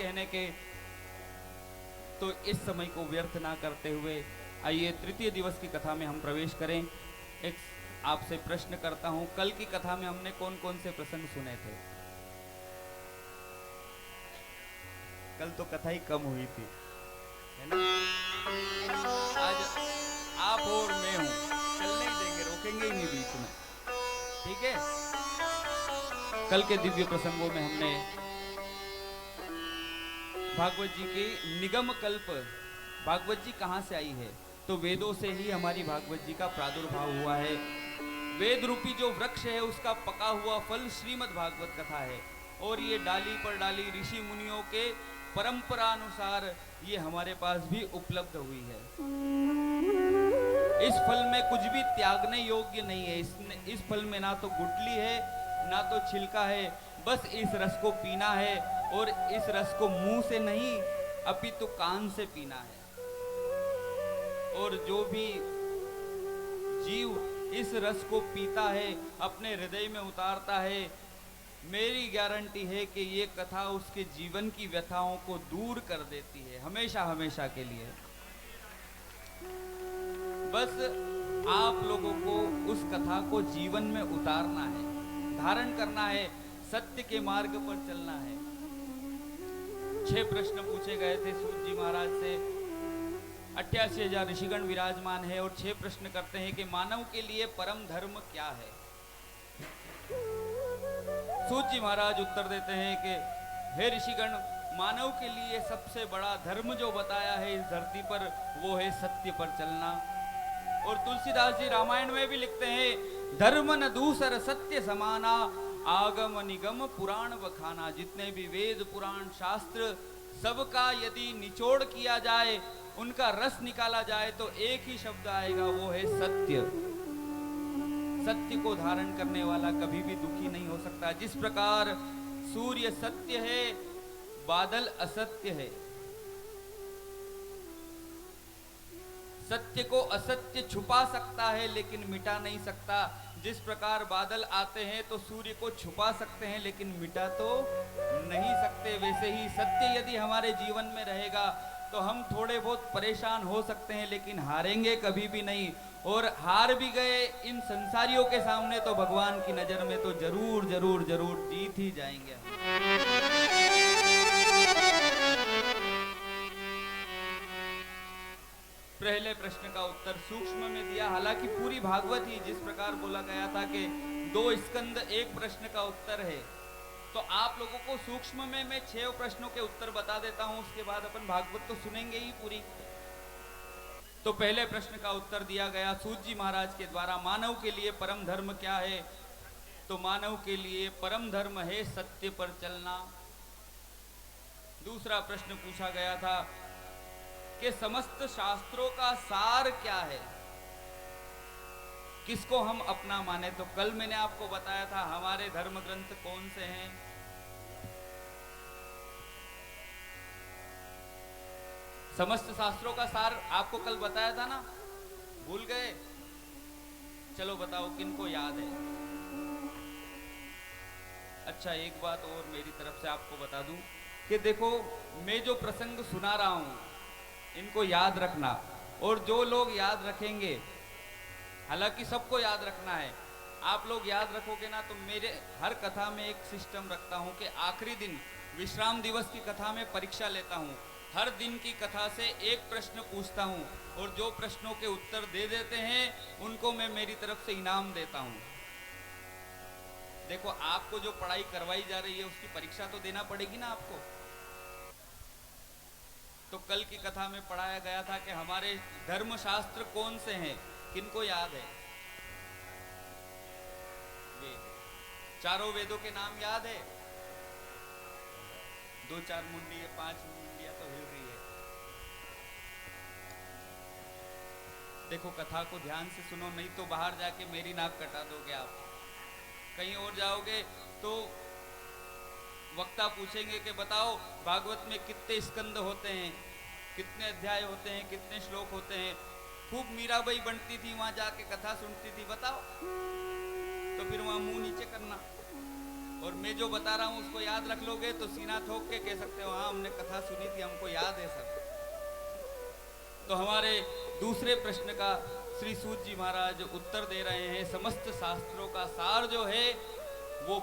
कहने के, तो इस समय को व्यर्थ ना करते हुए आइए तृतीय दिवस की कथा में हम प्रवेश करें। एक आपसे प्रश्न करता हूं, कल की कथा में हमने कौन कौन से प्रसंग सुने थे? कल तो कथा ही कम हुई थी, है ना? आज आप और मैं हूं, चलने ही देंगे, रोकेंगे ही नहीं बीच में, ठीक है? कल के दिव्य प्रसंगों में हमने भागवत जी की निगम कल्प, भागवत जी कहां से आई है? तो वेदों से ही हमारी भागवत जी का प्रादुर्भाव हुआ है। वेद रूपी जो वृक्ष है उसका पका हुआ फल श्रीमद् भागवत कथा है, और ये डाली पर डाली ऋषि मुनियों के परंपरा अनुसार ये हमारे पास भी उपलब्ध हुई है। इस फल में कुछ भी त्यागने योग्य नहीं है। इस फल में ना तो गुठली है ना तो छिलका है, बस इस रस को पीना है, और इस रस को मुंह से नहीं अपितु कान से पीना है। और जो भी जीव इस रस को पीता है, अपने हृदय में उतारता है, मेरी गारंटी है कि ये कथा उसके जीवन की व्यथाओं को दूर कर देती है, हमेशा हमेशा के लिए। बस आप लोगों को उस कथा को जीवन में उतारना है, धारण करना है, सत्य के मार्ग पर चलना है। 6 प्रश्न पूछे गए थे सूत जी महाराज से। 88,000 ऋषिगण विराजमान है, और 6 प्रश्न करते हैं कि मानव के लिए परम धर्म क्या है। सूत जी महाराज उत्तर देते हैं कि हे ऋषिगण, मानव के लिए सबसे बड़ा धर्म जो बताया है इस धरती पर, वो है सत्य पर चलना। और तुलसीदास जी रामायण में भी लिखते हैं, धर्म न दूसर सत्य समाना, आगम निगम पुराण बखाना। जितने भी वेद पुराण शास्त्र, सबका यदि निचोड़ किया जाए, उनका रस निकाला जाए, तो एक ही शब्द आएगा, वो है सत्य। सत्य को धारण करने वाला कभी भी दुखी नहीं हो सकता। जिस प्रकार सूर्य सत्य है, बादल असत्य है। सत्य को असत्य छुपा सकता है लेकिन मिटा नहीं सकता। जिस प्रकार बादल आते हैं तो सूर्य को छुपा सकते हैं लेकिन मिटा तो नहीं सकते, वैसे ही सत्य यदि हमारे जीवन में रहेगा तो हम थोड़े बहुत परेशान हो सकते हैं लेकिन हारेंगे कभी भी नहीं। और हार भी गए इन संसारियों के सामने तो भगवान की नजर में तो जरूर जरूर जरूर जीत ही जाएंगे। पहले प्रश्न का उत्तर सूक्ष्म में दिया, हालांकि पूरी भागवत ही जिस प्रकार बोला गया था कि 2 स्कंद 1 प्रश्न का उत्तर है, तो आप लोगों को सूक्ष्म में मैं 6 प्रश्नों के उत्तर बता देता हूं, उसके बाद अपन भागवत तो सुनेंगे ही पूरी। तो पहले प्रश्न का उत्तर दिया गया सूत जी महाराज के द्वारा, मानव के लिए परम धर्म क्या है? तो मानव के लिए परम धर्म है सत्य पर चलना। दूसरा प्रश्न पूछा गया था कि समस्त शास्त्रों का सार क्या है, किसको हम अपना माने? तो कल मैंने आपको बताया था हमारे धर्म ग्रंथ कौन से हैं। समस्त शास्त्रों का सार आपको कल बताया था ना, भूल गए? चलो बताओ किनको याद है। अच्छा, एक बात और मेरी तरफ से आपको बता दूं कि देखो, मैं जो प्रसंग सुना रहा हूं इनको याद रखना, और जो लोग याद रखेंगे, हालांकि सबको याद रखना है, आप लोग याद रखोगे ना, तो मेरे हर कथा में एक सिस्टम रखता हूं कि आखिरी दिन विश्राम दिवस की कथा में परीक्षा लेता हूं। हर दिन की कथा से एक प्रश्न पूछता हूं, और जो प्रश्नों के उत्तर दे देते हैं उनको मैं मेरी तरफ से इनाम देता हूं। देखो, आपको जो पढ़ाई करवाई जा रही है उसकी परीक्षा तो देना पड़ेगी ना आपको। तो कल की कथा में पढ़ाया गया था कि हमारे धर्मशास्त्र कौन से हैं, किनको याद है? वेद, चारों वेदों के नाम याद है? 2-4 मुंडी है, 5 मुंडियां तो हिल रही है। देखो, कथा को ध्यान से सुनो, नहीं तो बाहर जाके मेरी नाक कटा दोगे आप। कहीं और जाओगे तो वक्ता पूछेंगे कि बताओ भागवत में कितने स्कंद होते हैं, कितने अध्याय होते हैं, कितने श्लोक होते हैं। खूब मीराबाई बनती थी वहां जाके कथा सुनती थी, बताओ। तो फिर वहां मुंह नीचे करना, और मैं जो बता रहा हूं उसको याद रख लोगे तो सीना ठोक के कह सकते हो हाँ हमने कथा सुनी थी, हमको याद है सब। तो हमारे दूसरे प्रश्न का श्री सूत जी महाराज उत्तर दे रहे हैं। समस्त शास्त्रों का सार जो है वो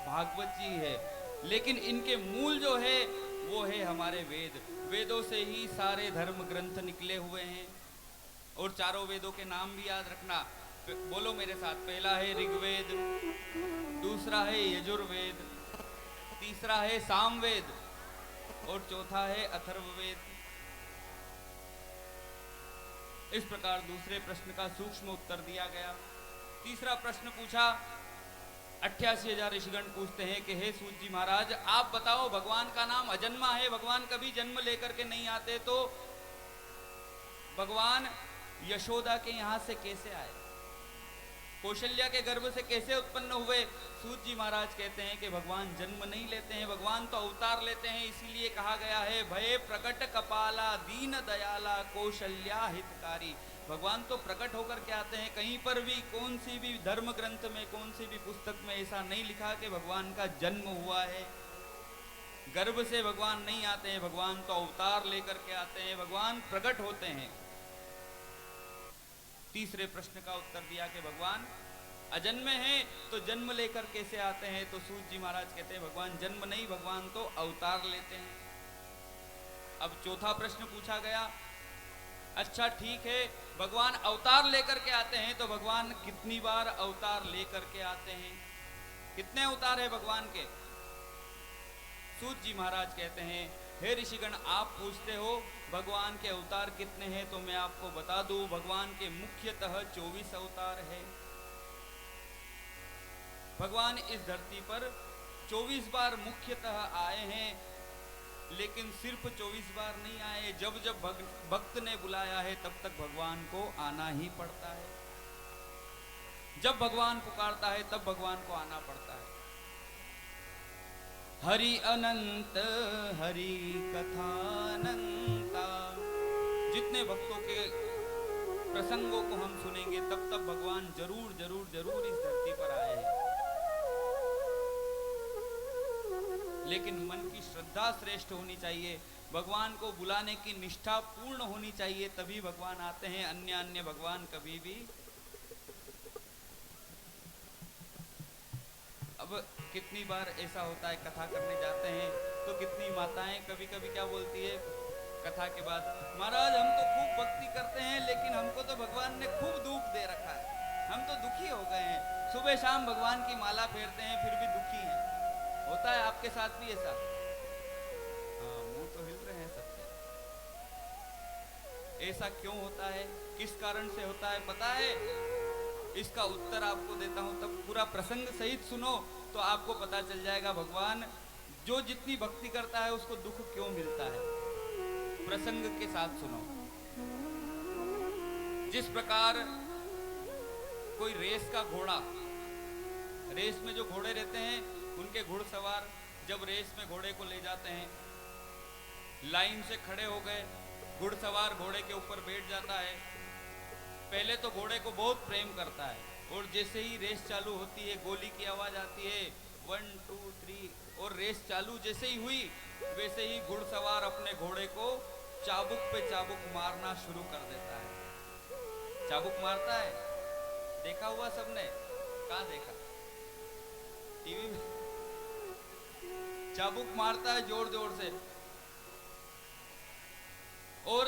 भागवत जी है, लेकिन इनके मूल जो है वो है हमारे वेद। वेदों से ही सारे धर्म ग्रंथ निकले हुए हैं। और चारों वेदों के नाम भी याद रखना, बोलो मेरे साथ। पहला है ऋग्वेद, दूसरा है यजुर्वेद, तीसरा है सामवेद और चौथा है अथर्ववेद। इस प्रकार दूसरे प्रश्न का सूक्ष्म उत्तर दिया गया। तीसरा प्रश्न पूछा, 88,000 ऋषिगण पूछते हैं कि हे सूत जी महाराज आप बताओ, भगवान का नाम अजन्मा है, भगवान कभी जन्म लेकर के नहीं आते, तो भगवान यशोदा के यहां से कैसे आए, कौशल्या के गर्भ से कैसे उत्पन्न हुए? सूत जी महाराज कहते हैं कि भगवान जन्म नहीं लेते हैं, भगवान तो अवतार लेते हैं। इसीलिए कहा गया है भय प्रकट कपाला दीन दयाला कौशल्या हितकारी। भगवान तो प्रकट होकर के आते हैं। कहीं पर भी कौन सी भी धर्म ग्रंथ में, कौन सी भी पुस्तक में ऐसा नहीं लिखा कि भगवान का जन्म हुआ है। गर्भ से भगवान नहीं आते हैं, भगवान तो अवतार लेकर के आते हैं, भगवान प्रकट होते हैं। तीसरे प्रश्न का उत्तर दिया कि भगवान अजन्मे हैं तो जन्म लेकर कैसे आते हैं? तो सूत जी महाराज कहते हैं भगवान जन्म नहीं, भगवान तो अवतार लेते हैं। अब चौथा प्रश्न पूछा गया, अच्छा ठीक है, भगवान अवतार लेकर के आते हैं तो भगवान कितनी बार अवतार लेकर के आते हैं? कितने अवतार है भगवान के? सूत जी महाराज कहते हैं हे ऋषिगण आप पूछते हो भगवान के अवतार कितने हैं, तो मैं आपको बता दूं भगवान के मुख्यतः 24 अवतार है। भगवान इस धरती पर 24 बार मुख्यतः आए हैं, लेकिन सिर्फ 24 बार नहीं आए। जब जब भक्त ने बुलाया है तब तक भगवान को आना ही पड़ता है। जब भगवान पुकारता है तब भगवान को आना पड़ता है। हरि अनंत हरि कथानंता, जितने भक्तों के प्रसंगों को हम सुनेंगे तब तब भगवान जरूर जरूर जरूर इस धरती पर आए हैं। लेकिन मन की श्रद्धा श्रेष्ठ होनी चाहिए, भगवान को बुलाने की निष्ठा पूर्ण होनी चाहिए, तभी भगवान आते हैं। अन्य अन्य भगवान कभी भी। अब कितनी बार ऐसा होता है कथा करने जाते हैं तो कितनी माताएं कभी कभी क्या बोलती है कथा के बाद, महाराज हम तो खूब भक्ति करते हैं लेकिन हमको तो भगवान ने खूब दुख दे रखा है, हम तो दुखी हो गए हैं, सुबह शाम भगवान की माला फेरते हैं फिर भी दुखी हैं। होता है आपके साथ भी ऐसा? हाँ, मुंह तो हिल रहे हैं सबके। ऐसा क्यों होता है, किस कारण से होता है पता है? इसका उत्तर आपको देता हूं, तब पूरा प्रसंग सहित सुनो तो आपको पता चल जाएगा भगवान जो जितनी भक्ति करता है उसको दुख क्यों मिलता है। प्रसंग के साथ सुनो। जिस प्रकार कोई रेस का घोड़ा, रेस में जो घोड़े रहते हैं उनके घुड़सवार जब रेस में घोड़े को ले जाते हैं, लाइन से खड़े हो गए, घुड़सवार घोड़े के ऊपर बैठ जाता है। पहले तो घोड़े को बहुत प्रेम करता है और जैसे ही रेस चालू होती है गोली की आवाज आती है 1 2 3 और रेस चालू जैसे ही हुई वैसे ही घुड़सवार अपने घोड़े को चाबुक पे चाबुक मारना शुरू कर देता है। चाबुक मारता है, देखा हुआ सबने? कहाँ देखा? टीवी में। चाबुक मारता है जोर जोर से। और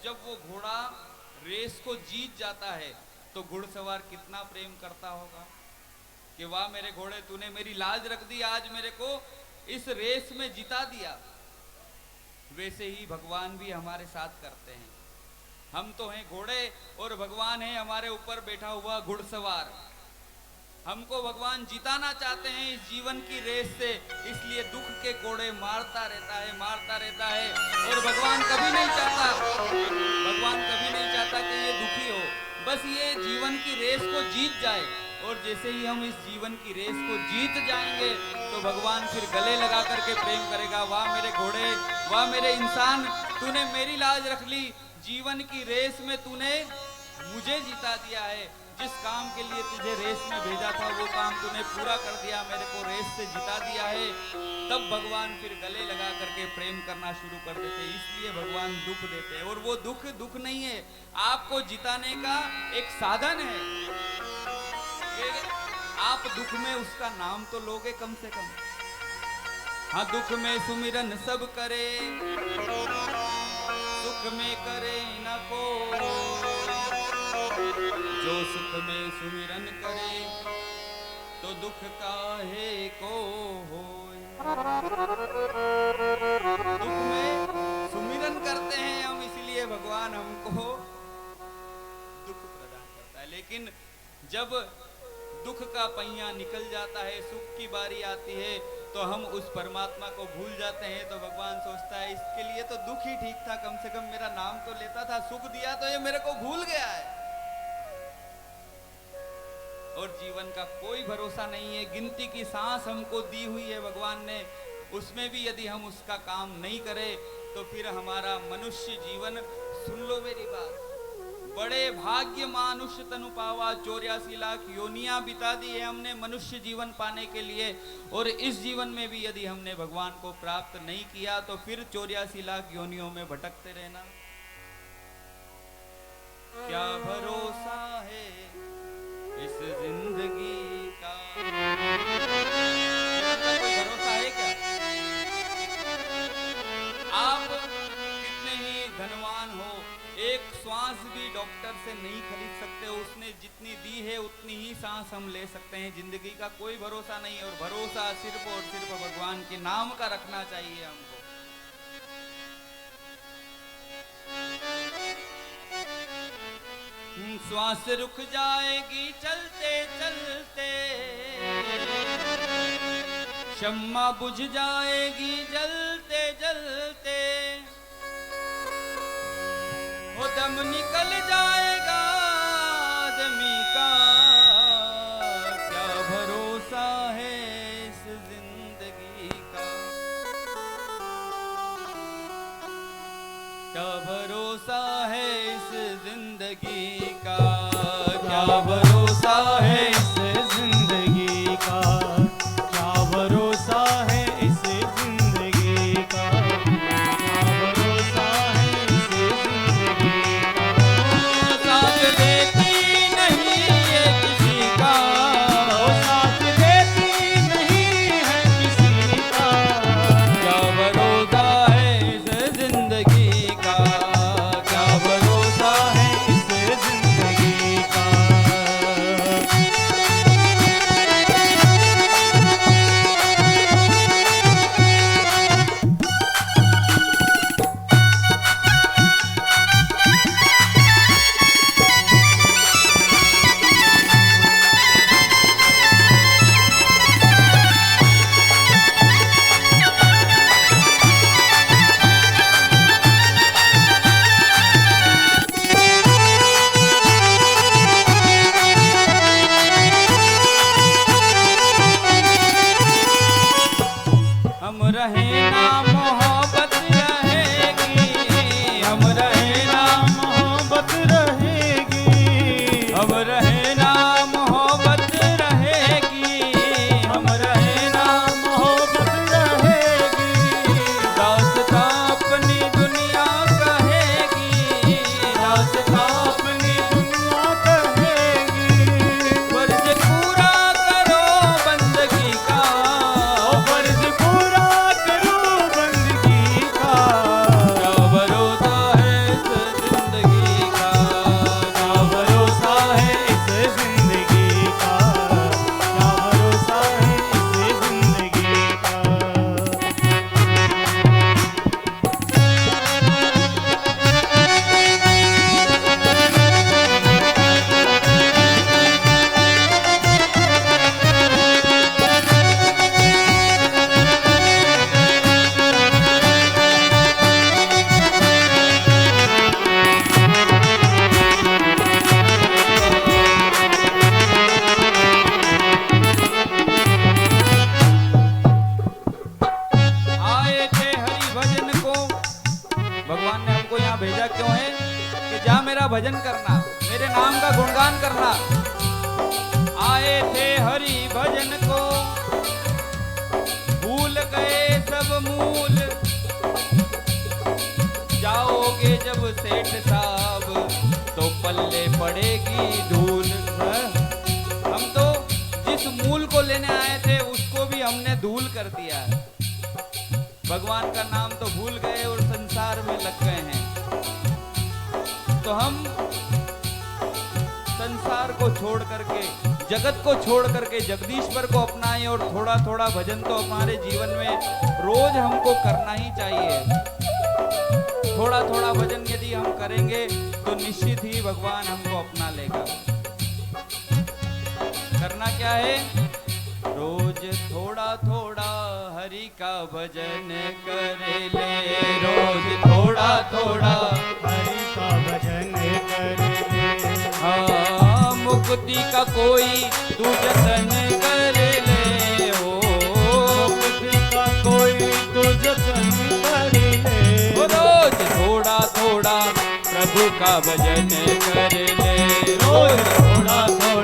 जब वो घोड़ा रेस को जीत जाता है तो घुड़सवार कितना प्रेम करता होगा कि वाह मेरे घोड़े, तूने मेरी लाज रख दी, आज मेरे को इस रेस में जिता दिया। वैसे ही भगवान भी हमारे साथ करते हैं। हम तो हैं घोड़े और भगवान है हमारे ऊपर बैठा हुआ घुड़सवार। हमको भगवान जिताना चाहते हैं इस जीवन की रेस से, इसलिए दुख के कोड़े मारता रहता है, मारता रहता है। और भगवान कभी नहीं चाहता, भगवान कभी नहीं चाहता कि ये दुखी हो, बस ये जीवन की रेस को जीत जाए। और जैसे ही हम इस जीवन की रेस को जीत जाएंगे तो भगवान फिर गले लगा करके प्रेम करेगा, वाह मेरे घोड़े, वाह मेरे इंसान, तूने मेरी लाज रख ली, जीवन की रेस में तूने मुझे जिता दिया है। जिस काम के लिए तुझे रेस में भेजा था वो काम तूने पूरा कर दिया, मेरे को रेस से जिता दिया है। तब भगवान फिर गले लगा करके प्रेम करना शुरू कर देते। इसलिए भगवान दुख देते हैं, और वो दुख दुख नहीं है, आपको जिताने का एक साधन है। आप दुख में उसका नाम तो लोगे कम से कम। हाँ, दुख में सुमिरन सब करे, सुख में करे न को, जो सुख में सुमिरन करे तो दुख काहे को होए। दुख में सुमिरन करते हैं हम, इसलिए भगवान हमको दुख प्रदान करता है। लेकिन जब दुख का पहिया निकल जाता है, सुख की बारी आती है, तो हम उस परमात्मा को भूल जाते हैं। तो भगवान सोचता है इसके लिए तो दुख ही ठीक था, कम से कम मेरा नाम तो लेता था, सुख दिया तो ये मेरे को भूल गया है। और जीवन का कोई भरोसा नहीं है, गिनती की सांस हमको दी हुई है भगवान ने, उसमें भी यदि हम उसका काम नहीं करें तो फिर हमारा मनुष्य जीवन, सुन लो मेरी बात, बड़े भाग्य मानुष्य तनु पावा, 84 लाख योनियां बिता दी है हमने मनुष्य जीवन पाने के लिए। और इस जीवन में भी यदि हमने भगवान को प्राप्त नहीं किया तो फिर 84 लाख योनियों में भटकते रहना। क्या भरोसा है इस जिंदगी का, कोई भरोसा है क्या? आप कितने ही धनवान हो, एक श्वास भी डॉक्टर से नहीं खरीद सकते, उसने जितनी दी है उतनी ही सांस हम ले सकते हैं। जिंदगी का कोई भरोसा नहीं, और भरोसा सिर्फ और सिर्फ भगवान के नाम का रखना चाहिए हमको। श्वास रुक जाएगी चलते चलते, शम्मा बुझ जाएगी जलते जलते, वो दम निकल जाएगा आदमी का, क्या भरोसा है इस जिंदगी का, क्या भरोसा है इस जिंदगी का, क्या भरोसा है इस जिंदगी का, क्या भरोसा है इस जिंदगी का, क्या भरोसा है इस जिंदगी का। साथ देती नहीं है किसी का, साथ देती नहीं है किसी का, क्या भरोसा है इस जिंदगी का, क्या भरोसा है इस जिंदगी का। हम रहे ना मोहब्बत रहेगी, हम रहे ना मोहब्बत रहेगी, हम रहे ना मोहब्बत रहेगी, हम रहे ना मोहब्बत रहेगी, दास्तां अपनी दुनिया कहेगी, दास्तां अपनी दुनिया कहेगी। फर्ज पूरा करो बंदगी का, फर्ज पूरा करो बंदगी का, क्या भरोसा है इस जिंदगी का, क्या भरोसा है इस जिंदगी का, क्या भरोसा है इस जिंदगी आए थे हरि भजन को, भगवान ने हमको यहाँ भेजा क्यों है कि जा मेरा भजन करना, मेरे नाम का गुणगान करना। आए थे हरि भजन को, भूल गए सब मूल, जाओगे जब सेठ साहब तो पल्ले पड़ेगी धूल। हम तो जिस मूल को लेने आए थे उसको भी हमने धूल कर दिया है। भगवान का नाम तो भूल गए और संसार में लग गए हैं। तो हम संसार को छोड़ करके, जगत को छोड़ करके जगदीश्वर को अपनाएं और थोड़ा थोड़ा भजन तो हमारे जीवन में रोज हमको करना ही चाहिए। थोड़ा थोड़ा भजन यदि हम करेंगे तो निश्चित ही भगवान हमको अपना लेगा। करना क्या है? रोज थोड़ा थोड़ा हरि का भजन करे ले, रोज थोड़ा थोड़ा हरि का भजन करे ले। हाँ, मुक्ति का कोई तू जतन कर ले, ओ मुक्ति का कोई तू जतन कर ले। रोज थोड़ा थोड़ा प्रभु का भजन कर ले, रोज थोड़ा थोड़ा